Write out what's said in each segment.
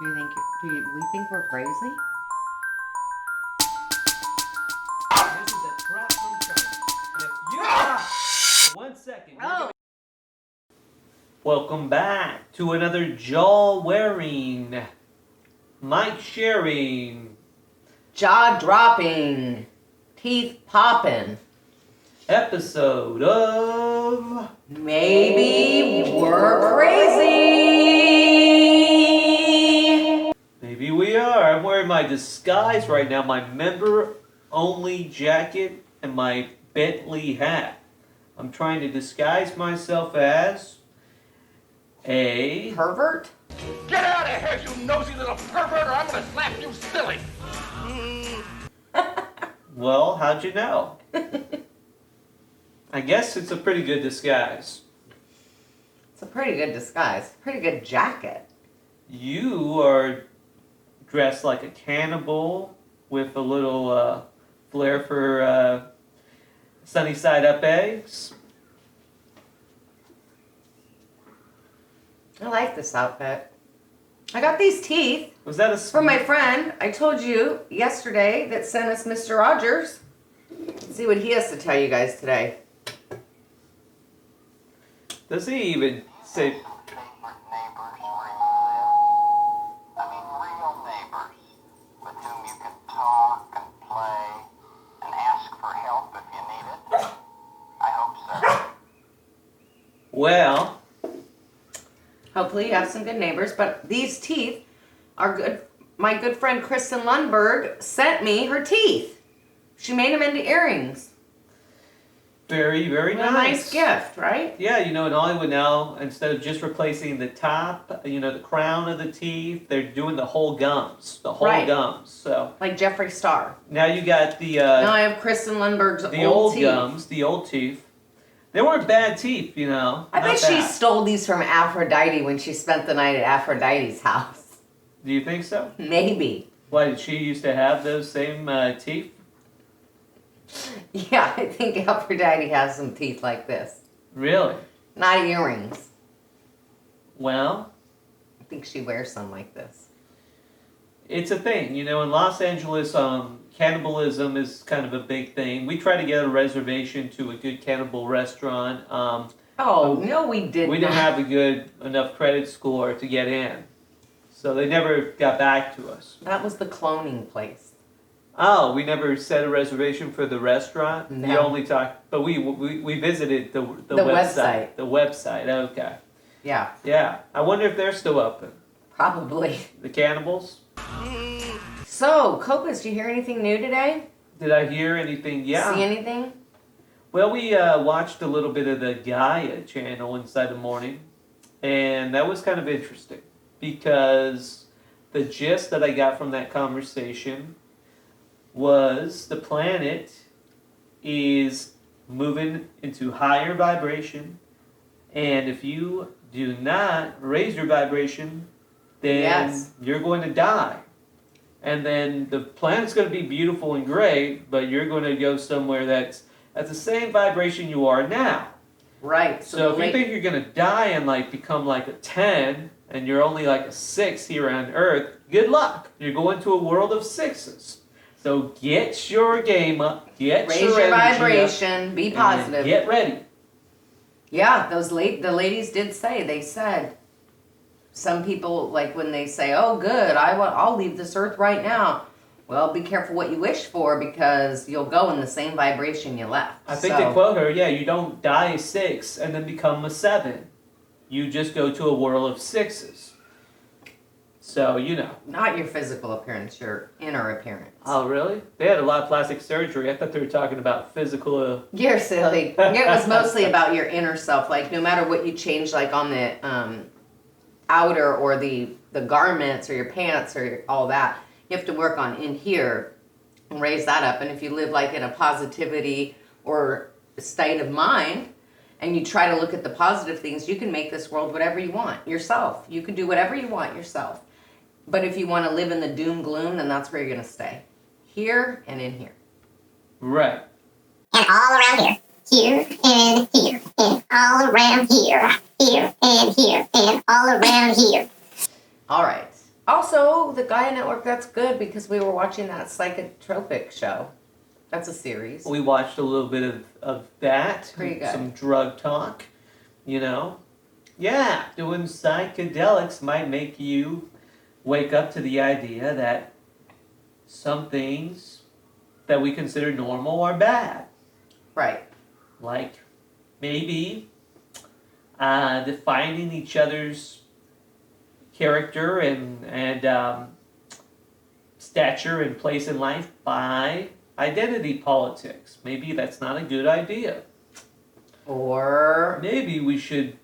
We think we're crazy? This is a crap from China. And if you stop for 1 second, Welcome back to another jaw-wearing, mic-sharing, Jaw-dropping, teeth-popping episode of... Maybe We're Crazy! Maybe we are. I'm wearing my disguise right now, my member-only jacket and my Bentley hat. I'm trying to disguise myself as a... pervert? Get out of here, you nosy little pervert, or I'm gonna slap you silly! Well, how'd you know? I guess it's a pretty good disguise. It's a pretty good disguise. Pretty good jacket. You are dressed like a cannibal with a little flair for sunny side up eggs. I like this outfit. I got these teeth Was that a from my friend I told you yesterday that sent us Mr. Rogers. Let's see what he has to tell you guys today. Does he even say? Favorite neighbors where you live? I mean real neighbors with whom you can talk and play and ask for help if you need it. I hope so. Well, Hopefully you have some good neighbors, but these teeth are good. My good friend Kristen Lundberg sent me her teeth. She made them into earrings. very, very What a nice gift, right? Yeah, you know, in Hollywood now, instead of just replacing the top, you know, the crown of the teeth, they're doing the whole gums, Right. gums. So Like Jeffree Star. now you got the Now I have Kristen Lundberg's the old old teeth. gums, the old teeth. They weren't bad teeth, you know. I bet not she bad. stole these from Aphrodite when she spent the night at Aphrodite's house. Do you think so? Maybe. Why, did she used to have those same teeth? Yeah, I think Aphrodite has some teeth like this. Really? Not earrings. Well, I think she wears some like this. it's a thing. You know, in Los Angeles, cannibalism is kind of a big thing. We try to get a reservation to a good cannibal restaurant. No, we didn't. We didn't have a good enough credit score to get in. So they never got back to us. That was the cloning place. Oh, we never set a reservation for the restaurant? No. We only talked, but we visited the website. The website, okay. Yeah, Yeah, I wonder if they're still open. probably. The cannibals? So, Kopus, did you hear anything new today? Did I hear anything? Yeah. See anything? Well, we watched a little bit of the Gaia channel inside the morning, and that was kind of interesting because the gist that I got from that conversation was the planet is moving into higher vibration, and if you do not raise your vibration, then Yes. you're going to die. And then the planet's going to be beautiful and great, but you're going to go somewhere that's at the same vibration you are now. Right. So if you think you're going to die and like become like a 10 and you're only like a 6 here on Earth, good luck. You're going to a world of 6s. So get your game up, raise your your energy vibration, up, be and positive. get ready. Yeah, the ladies did say, they said, some people, like when they say, oh good, I'll leave this earth right now. Well, be careful what you wish for because you'll go in the same vibration you left. I think they quote her, yeah, you don't die a 6 and then become a 7. You just go to a world of 6s. So, you know. Not your physical appearance, your inner appearance. Oh, really? They had a lot of plastic surgery. I thought they were talking about physical... You're silly. It was mostly about your inner self. Like, no matter what you change, like on the outer or the garments or your pants or all that, you have to work on in here and raise that up. And if you live like in a positivity or state of mind and you try to look at the positive things, you can make this world whatever you want yourself. You can do whatever you want yourself. But if you want to live in the doom gloom, then that's where you're going to stay. Here and in here. Right. And all around here. Here and here. And all around here. Here and here. And all around here. All right. Also, the Gaia Network, that's good because we were watching that psychotropic show. That's a series. We watched a little bit of that. Pretty good. Some drug talk, you know. Yeah, doing psychedelics might make you wake up to the idea that some things that we consider normal are bad. Right. Like maybe defining each other's character and stature and place in life by identity politics. Maybe that's not a good idea. Or Maybe we should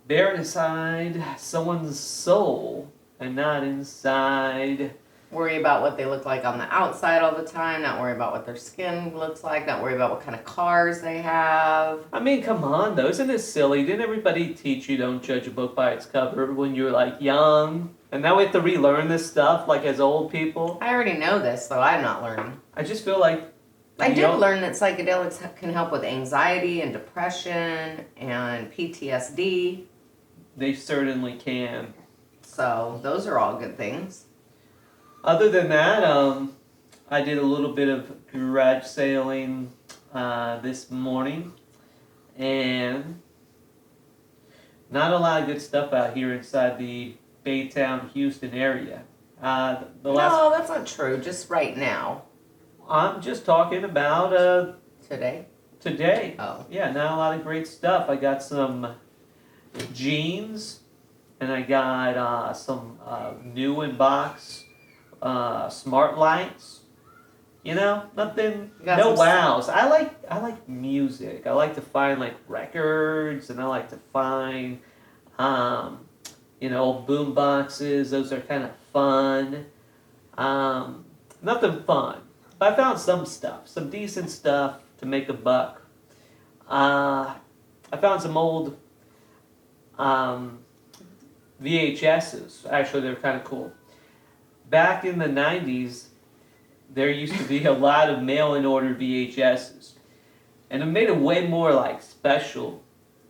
bear inside someone's soul and not inside. worry about what they look like on the outside all the time, not worry about what their skin looks like, not worry about what kind of cars they have. I mean, come on, though. Isn't this silly? Didn't everybody teach you don't judge a book by its cover when you were, like, young? And now we have to relearn this stuff, like, as old people? I already know this, though I'm not learning. I just feel like... I you did don't- learn that psychedelics can help with anxiety and depression and PTSD. They certainly can. So those are all good things. Other than that, I did a little bit of garage sailing this morning, and not a lot of good stuff out here inside the Baytown, Houston area. No, that's not true. Just right now. I'm just talking about Today. today. Oh. Yeah, not a lot of great stuff. I got some jeans, and I got some new in box smart lights. You know, nothing, You got no some wows. I like music. I like to find like records, and I like to find boom boxes. Those are kind of fun. Nothing fun. But I found some stuff, some decent stuff to make a buck. I found some old VHSs. Actually, they're kind of cool. Back in the 90s, there used to be a lot of mail-in order VHSs. And it made it way more like special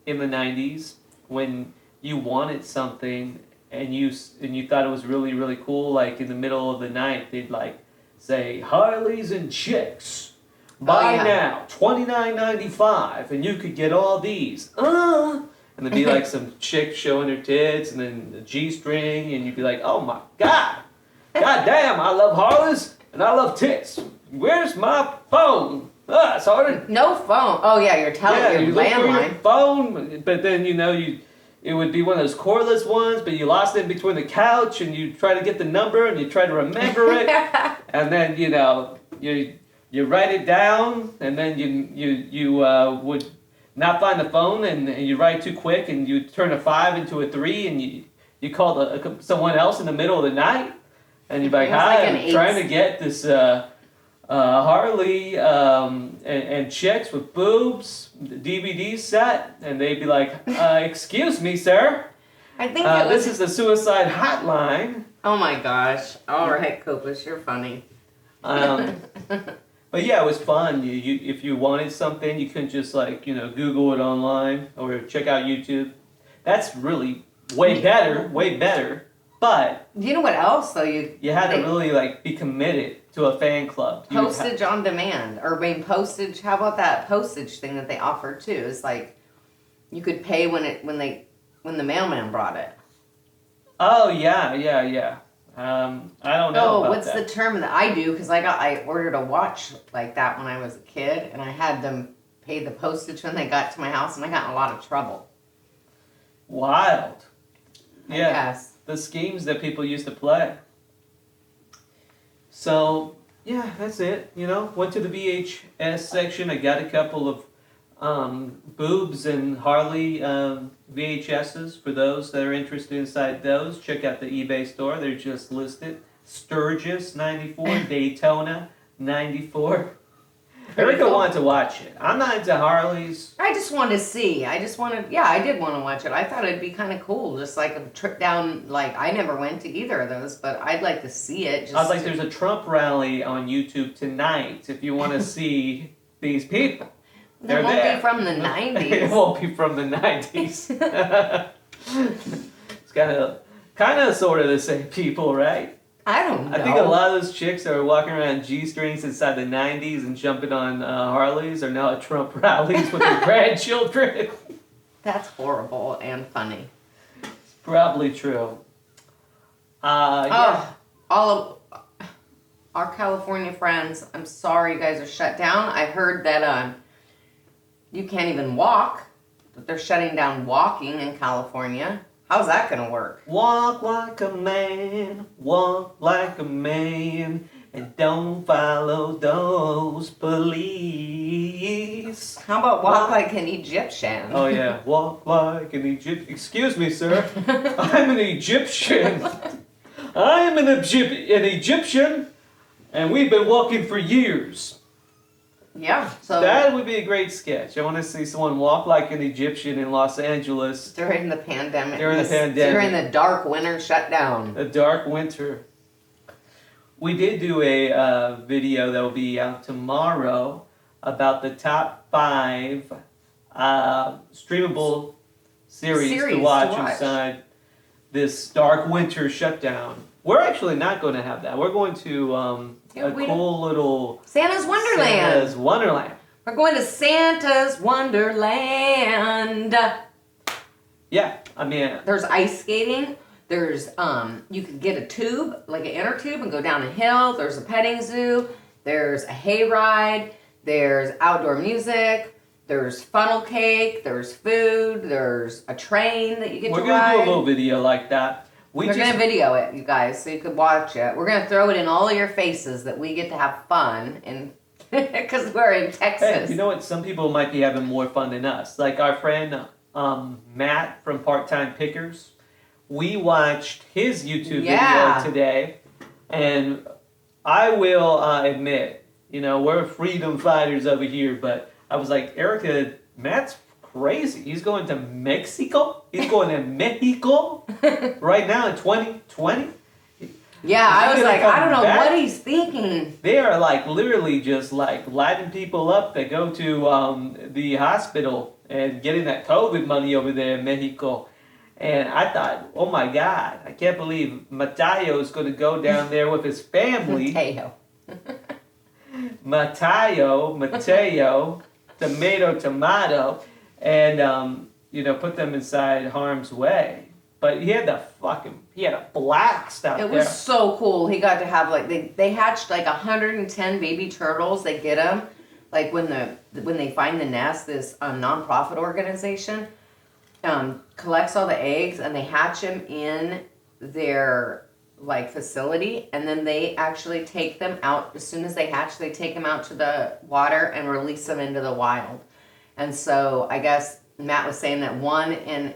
in the 90s when you wanted something and you thought it was really, really cool. Like in the middle of the night, they'd like say, Harleys and chicks. Buy now, $29.95, and you could get all these. And there'd be like some chick showing her tits and then the G-string, and you'd be like, oh my God. God damn, I love Harleys and I love tits. Where's my phone? It's hard. No phone. Oh yeah, you're telling Yeah, your you look for your landline. phone, but then it would be one of those cordless ones, but you lost it in between the couch, and you try to get the number, and you try to remember it, and then you write it down, and then you would not find the phone, and you write too quick, and you turn a 5 into a 3, and you call someone else in the middle of the night, and you're like, It was hi, like an I'm trying to get this Harley and chicks with boobs DVD set, and they'd be like, excuse me, sir, I think it was. this is the suicide hotline. Oh my gosh. All right, Kopus, you're funny. But yeah, it was fun. You if you wanted something, you couldn't just Google it online or check out YouTube. That's really way better. But You know what else though? you had to really be committed to a fan club. Postage on demand, or postage. How about that postage thing that they offer too? It's like you could pay when the mailman brought it. Oh yeah. I don't know. Oh, about what's that. the term that I do? Because I ordered a watch like that when I was a kid, and I had them pay the postage when they got to my house, and I got in a lot of trouble. Wild. I Yeah. guess. The schemes that people used to play. So, yeah, that's it. Went to the VHS section. I got a couple of boobs and Harley VHSs for those that are interested inside those. Check out the eBay store. They're just listed. Sturgis, 94. Daytona, 94. Ericka wanted to watch it. I'm not into Harleys. I just wanted to see. I did want to watch it. I thought it'd be kind of cool, just like a trip down. Like I never went to either of those, but I'd like to see it. There's a Trump rally on YouTube tonight if you want to see these people. It won't be from the 90s. It won't be from the 90s. It's got a Kind of, sort of the same people, right? I don't know. I think a lot of those chicks that were walking around G-strings inside the 90s and jumping on Harleys are now at Trump rallies with their grandchildren. That's horrible and funny. Probably true. Yeah. Oh, all of our California friends, I'm sorry you guys are shut down. I heard that you can't even walk, that they're shutting down walking in California. How's that going to work? Walk like a man, and don't follow those police. How about walk like an Egyptian? Oh yeah, walk like an Egyptian. Excuse me, sir. I'm an Egyptian. I'm an Egyptian, and we've been walking for years. Yeah, so That would be a great sketch. I want to see someone walk like an Egyptian in Los Angeles. during the pandemic. During the pandemic. During the dark winter shutdown. A dark winter. We did do a video that will be out tomorrow about the top 5 streamable series to watch inside this dark winter shutdown. We're actually not going to have that. We're going to a cool little Santa's Wonderland. Santa's Wonderland. We're going to Santa's Wonderland. Yeah, I mean, There's ice skating. There's you could get a tube, like an inner tube, and go down a hill. There's a petting zoo. There's a hayride. There's outdoor music. There's funnel cake. There's food. There's a train that you get we're to going to ride. do a little video like that. We're going to video it, you guys, so you could watch it. We're going to throw it in all of your faces that we get to have fun, and because we're in Texas. Hey, you know what? Some people might be having more fun than us. Like our friend Matt from Part-Time Pickers. We watched his YouTube video today, and I will admit, you know, we're freedom fighters over here, but I was like, Ericka, Matt's crazy. He's going to Mexico? He's going to Mexico right now in 2020? Yeah, I was like, I don't know back? what he's thinking. They are like literally just like lighting people up that go to the hospital and getting that COVID money over there in Mexico. And I thought, oh my God, I can't believe Mateo is going to go down there with his family. Mateo, tomato, and you know, put them inside harm's way. But he had a blast out there. It was so cool. He got to have they hatched like 110 baby turtles. They get them like when they find the nest. This nonprofit organization collects all the eggs and they hatch them in their like facility, and then they actually take them out as soon as they hatch. They take them out to the water and release them into the wild. And so I guess Matt was saying that one in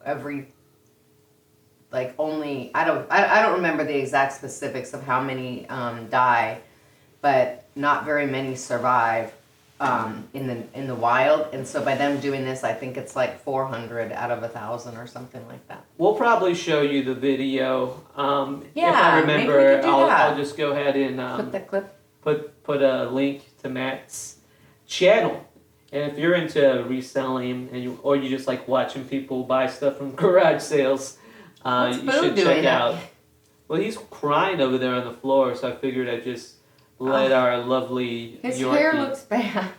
every I don't remember the exact specifics of how many die, but not very many survive in the wild. And so by them doing this, I think it's like 400 out of 1,000 or something like that. We'll probably show you the video. If Yeah, I maybe we remember, could do that. I'll just go ahead and Put the clip. put a link to Matt's channel. And if you're into reselling or you just like watching people buy stuff from garage sales, you should check out. Well, he's crying over there on the floor, so I figured I'd just let our lovely His Yorkie hair looks bad.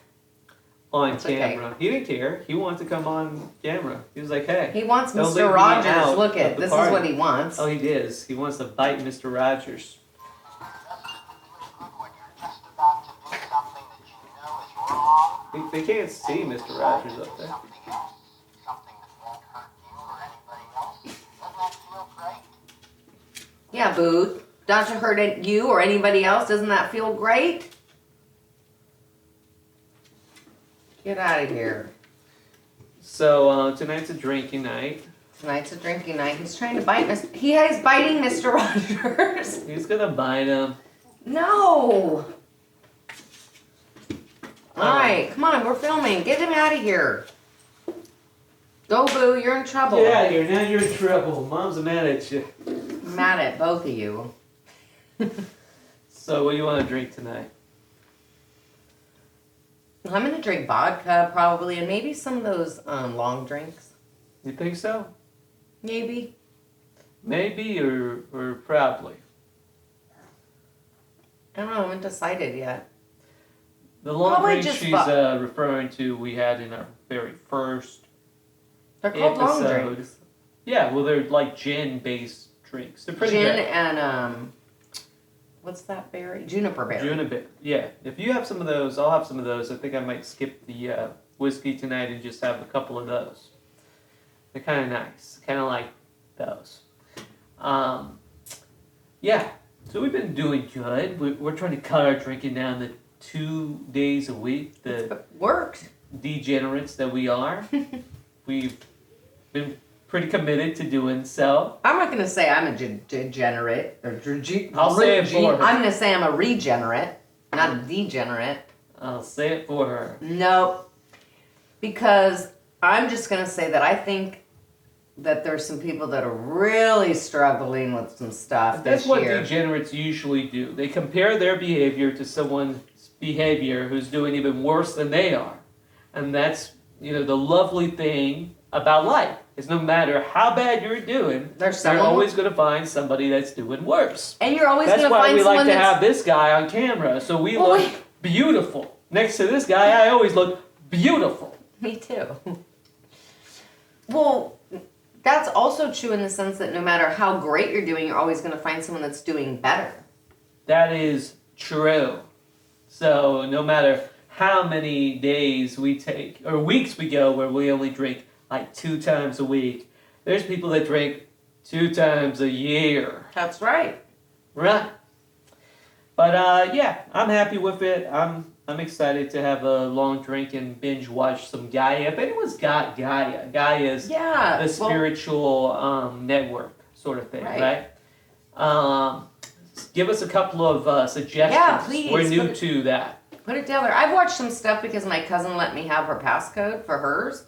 on It's camera. okay. He didn't care. He wanted to come on camera. He was like, "Hey." He wants Don't leave Mr. me Rogers. out Look of at the this party. is what he wants. Oh, he is. He wants to bite Mr. Rogers. When you're just about to do something that you know is wrong, They can't see Mr. Rogers up there. something else, something that won't hurt you or anybody else, doesn't that feel great? Yeah, boo. Don't you hurt you or anybody else? Doesn't that feel great? Get out of here. So tonight's a drinking night. Tonight's a drinking night. He's trying to bite Mr. He is biting Mr. Rogers. He's gonna bite him. No. Alright, come on, we're filming. Get him out of here. Go, boo, you're in trouble. Get out of here. Now you're in trouble. Mom's mad at you. I'm mad at both of you. So what do you want to drink tonight? I'm gonna drink vodka probably, and maybe some of those long drinks. You think so? Maybe. Maybe or probably. I don't know. I haven't decided yet. The long Probably drink just she's referring to, we had in our very first They're called long episode. drinks. Yeah, well, they're like gin-based drinks. They're pretty Gin good. and what's that berry? Juniper berry. Juniper. Yeah, if you have some of those, I'll have some of those. I think I might skip the whiskey tonight and just have a couple of those. They're kind of nice. Kind of like those. Yeah, so we've been doing good. We're trying to cut our drinking down to 2 days a week. The It worked. degenerates that we are. We've been pretty committed to doing so. I'm not going to say I'm a degenerate. I'll say it for her. I'm going to say I'm a regenerate, not a degenerate. I'll say it for her. Nope. Because I'm just going to say that I think that there's some people that are really struggling with some stuff That's this what year. degenerates usually do. They compare their behavior to someone's behavior who's doing even worse than they are. And that's, the lovely thing about life is no matter how bad you're doing, There's you're someone, always going to find somebody that's doing worse. and you're always That's going to why find we like someone to that's have this guy on camera, so we Well, look beautiful. Next to this guy, I always look beautiful. Me too. Well, that's also true in the sense that no matter how great you're doing, you're always going to find someone that's doing better. That is true. So no matter how many days we take, or weeks we go where we only drink like 2 times a week, there's people that drink 2 times a year. That's right. Right. But yeah, I'm happy with it. I'm excited to have a long drink and binge watch some Gaia. If anyone's got Gaia is Yeah. the spiritual network sort of thing, Right. right? Give us a couple of suggestions. Yeah, please. We're new to that. Put it together. I've watched some stuff because my cousin let me have her passcode for hers.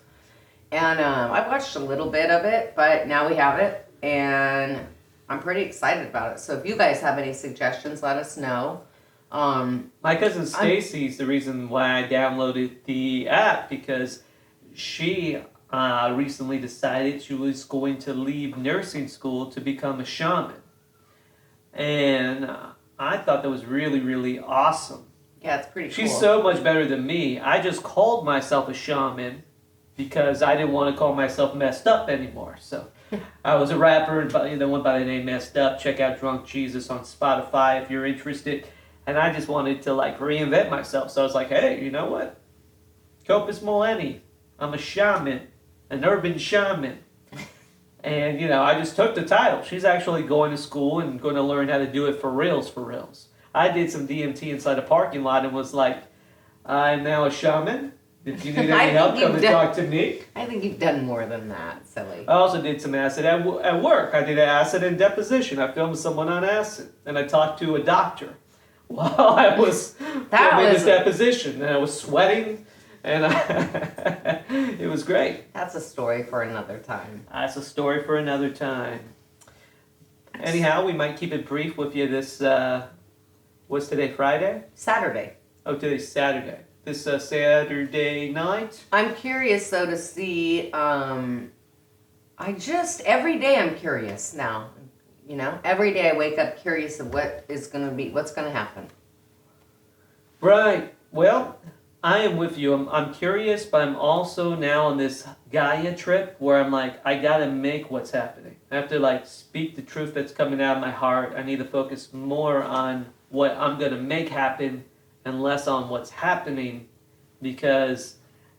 And I've watched a little bit of it, but now we have it. And I'm pretty excited about it. So if you guys have any suggestions, let us know. My cousin Stacy's the reason why I downloaded the app, because she recently decided she was going to leave nursing school to become a shaman. And I thought that was really, really awesome. Yeah, it's pretty cool. She's so much better than me. I just called myself a shaman because I didn't want to call myself messed up anymore. So I was a rapper, and one by the name Messed Up. Check out Drunk Jesus on Spotify if you're interested. And I just wanted to reinvent myself. So I was like, hey, you know what? Kopus Millenni. I'm a shaman, an urban shaman. And, I just took the title. She's actually going to school and going to learn how to do it for reals, for reals. I did some DMT inside a parking lot and was like, I'm now a shaman. If you need any help, come and talk to me. I think you've done more than that, silly. I also did some acid at work. I did acid and deposition. I filmed someone on acid. And I talked to a doctor while I was filming this deposition. And I was sweating. And it was great. That's a story for another time. That's a story for another time. Anyhow, we might keep it brief with you this, what's today, Friday? Saturday. Oh, today's Saturday. This Saturday night? I'm curious, though, to see, every day I'm curious now. Every day I wake up curious of what's going to happen. Right. Well, I am with you. I'm curious, but I'm also now on this Gaia trip where I'm like, I gotta make what's happening. I have to speak the truth that's coming out of my heart. I need to focus more on what I'm gonna make happen and less on what's happening, because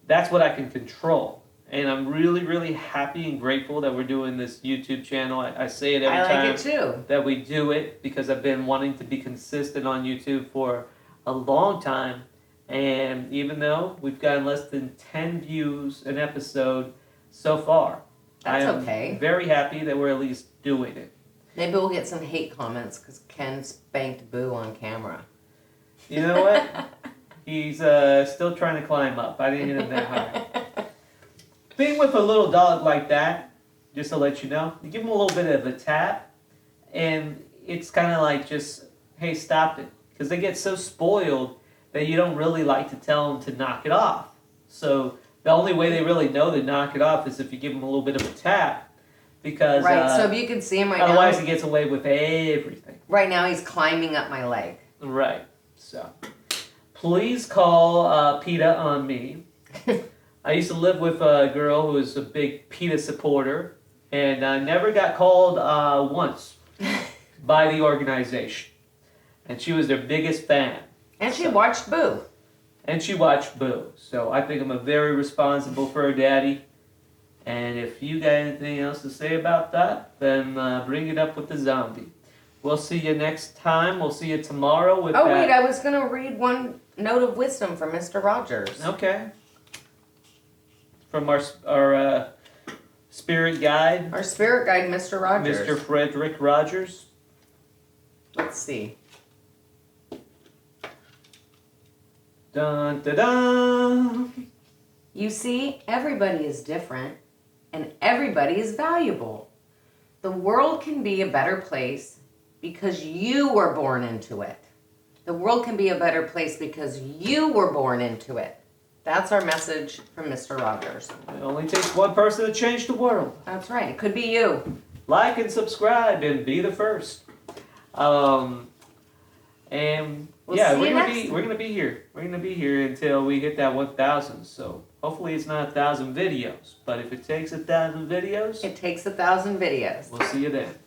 that's what I can control. And I'm really, really happy and grateful that we're doing this YouTube channel. I say it every time. I like it too. That we do it, because I've been wanting to be consistent on YouTube for a long time. And even though we've gotten less than 10 views an episode so far, That's I am okay. very happy that we're at least doing it. Maybe we'll get some hate comments because Ken spanked Boo on camera. You know what? He's still trying to climb up. I didn't hit him that hard. Being with a little dog like that, just to let you know, you give him a little bit of a tap, and it's kind of like just, hey, stop it. Because they get so spoiled that you don't really like to tell them to knock it off. So the only way they really know to knock it off is if you give them a little bit of a tap. because Right. So if you can see him right otherwise now, he gets away with everything. right now he's climbing up my leg. Right. So please call PETA on me. I used to live with a girl who was a big PETA supporter, and I never got called once by the organization. And she was their biggest fan. And she watched Boo. And she watched Boo. So I think I'm a very responsible fur daddy. And if you got anything else to say about that, then bring it up with the zombie. We'll see you next time. We'll see you tomorrow with Oh, that. wait, I was going to read one note of wisdom from Mr. Rogers. Okay. From our spirit guide, Our spirit guide, Mr. Rogers. Mr. Frederick Rogers. Let's see. Dun, dun, dun. You see, everybody is different, and everybody is valuable. The world can be a better place because you were born into it. The world can be a better place because you were born into it. That's our message from Mr. Rogers. It only takes one person to change the world. That's right. It could be you. Like and subscribe and be the first. And We'll yeah, see we're you gonna next be time. we're gonna be here. We're gonna be here until we hit that 1,000. So hopefully it's not 1,000 videos, but if it takes 1,000 videos, It takes 1,000 videos. we'll see you then.